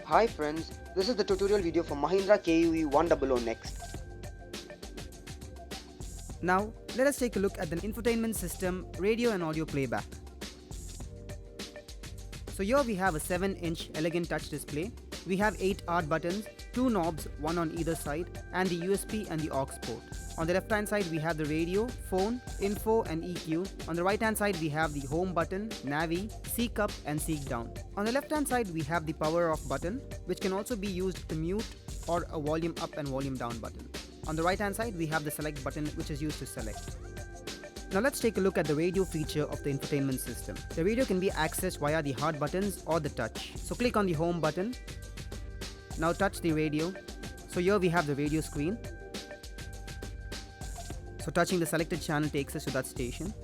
Hi friends, this is the tutorial video for Mahindra KUV100 NXT. Now, let us take a look at the infotainment system, radio and audio playback. So here we have a 7-inch elegant touch display. We have 8 R buttons, 2 knobs, one on either side, and the USB and the aux port. On the left hand side we have the radio, phone, info and EQ. On the right hand side we have the home button, navi, seek up and seek down. On the left hand side we have the power off button, which can also be used to mute, or a volume up and volume down button. On the right hand side we have the select button, which is used to select. Now let's take a look at the radio feature of the infotainment system. The radio can be accessed via the hard buttons or the touch. So click on the home button. Now touch the radio. So here we have the radio screen. So touching the selected channel takes us to that station.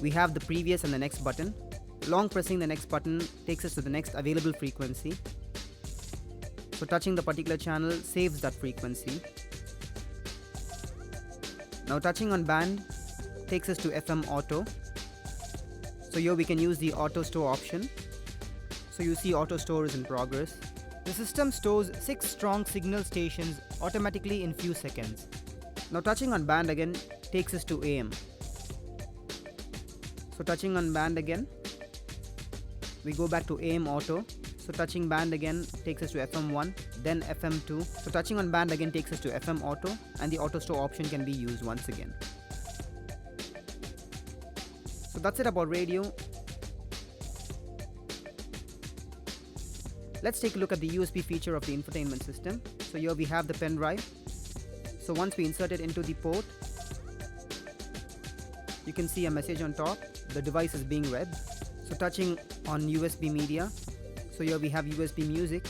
We have the previous and the next button. Long pressing the next button takes us to the next available frequency. So touching the particular channel saves that frequency. Now touching on band takes us to FM auto. So here we can use the auto store option. So you see auto store is in progress. The system stores 6 strong signal stations automatically in few seconds. Now touching on band again takes us to AM. So touching on band again, we go back to AM auto. So touching band again takes us to FM1, then FM2. So touching on band again takes us to FM auto, and the auto store option can be used once again. So that's it about radio. Let's take a look at the USB feature of the infotainment system. So here we have the pen drive. So once we insert it into the port, you can see a message on top. The device is being read. So touching on USB media. So here we have USB music.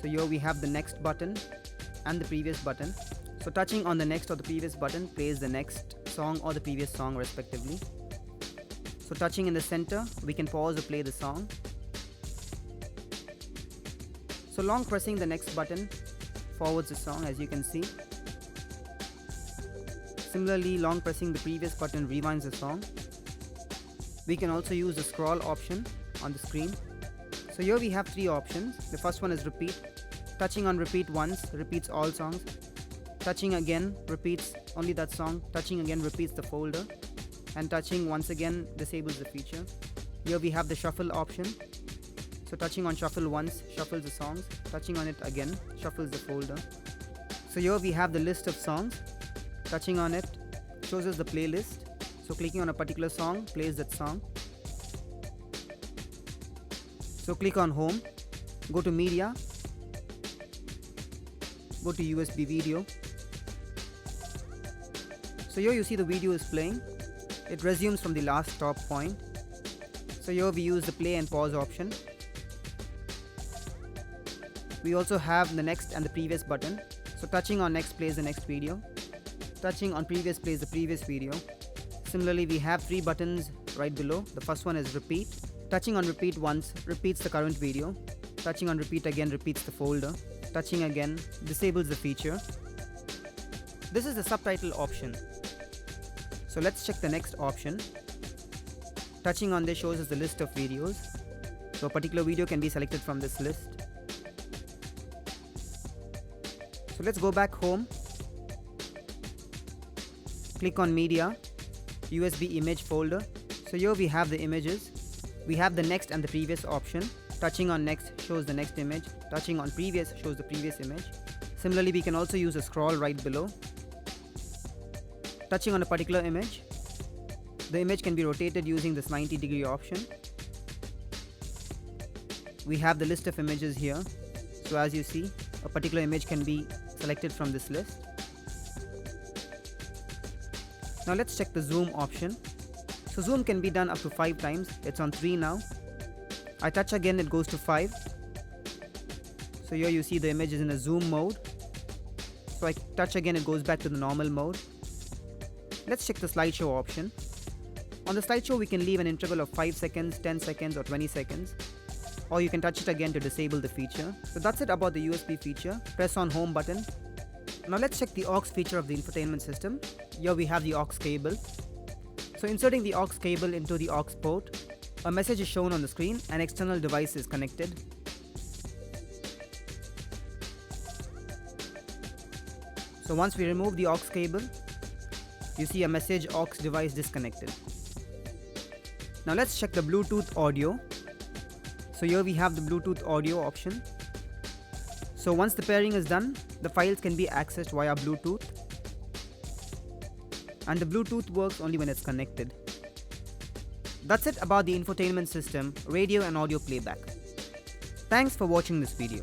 So here we have the next button and the previous button. So touching on the next or the previous button plays the next song or the previous song respectively. So touching in the center, we can pause or play the song. So long pressing the next button forwards the song, as you can see. Similarly, long pressing the previous button rewinds the song. We can also use the scroll option on the screen. So here we have 3 options. The first one is repeat. Touching on repeat once repeats all songs. Touching again repeats only that song. Touching again repeats the folder. And touching once again disables the feature. Here we have the shuffle option. So touching on shuffle once shuffles the songs. Touching on it again shuffles the folder. So here we have the list of songs. Touching on it shows us the playlist. So clicking on a particular song plays that song. So click on home, go to media, go to USB video. So here you see the video is playing. It resumes from the last stop point. So here we use the play and pause option. We also have the next and the previous button. So touching on next plays the next video. Touching on previous plays the previous video. Similarly, we have 3 buttons right below. The first one is repeat. Touching on repeat once repeats the current video. Touching on repeat again repeats the folder. Touching again disables the feature. This is the subtitle option. So let's check the next option. Touching on this shows us the list of videos. So a particular video can be selected from this list. So let's go back home. Click on media, USB image folder. So here we have the images. We have the next and the previous option. Touching on next shows the next image. Touching on previous shows the previous image. Similarly, we can also use a scroll right below. Touching on a particular image, the image can be rotated using this 90-degree option. We have the list of images here. So as you see, a particular image can be selected from this list. Now let's check the zoom option. So zoom can be done up to 5 times. It's on 3 now. I touch again, it goes to 5. So here you see the image is in a zoom mode. So I touch again, it goes back to the normal mode. Let's check the slideshow option. On the slideshow, we can leave an interval of 5 seconds, 10 seconds or 20 seconds. Or you can touch it again to disable the feature. So that's it about the USB feature. Press on home button. Now let's check the aux feature of the infotainment system. Here we have the aux cable. So inserting the aux cable into the aux port, a message is shown on the screen. An external device is connected. So once we remove the aux cable, you see a message aux device disconnected. Now let's check the Bluetooth audio. So here we have the Bluetooth audio option. So once the pairing is done, the files can be accessed via Bluetooth. And the Bluetooth works only when it's connected. That's it about the infotainment system, radio and audio playback. Thanks for watching this video.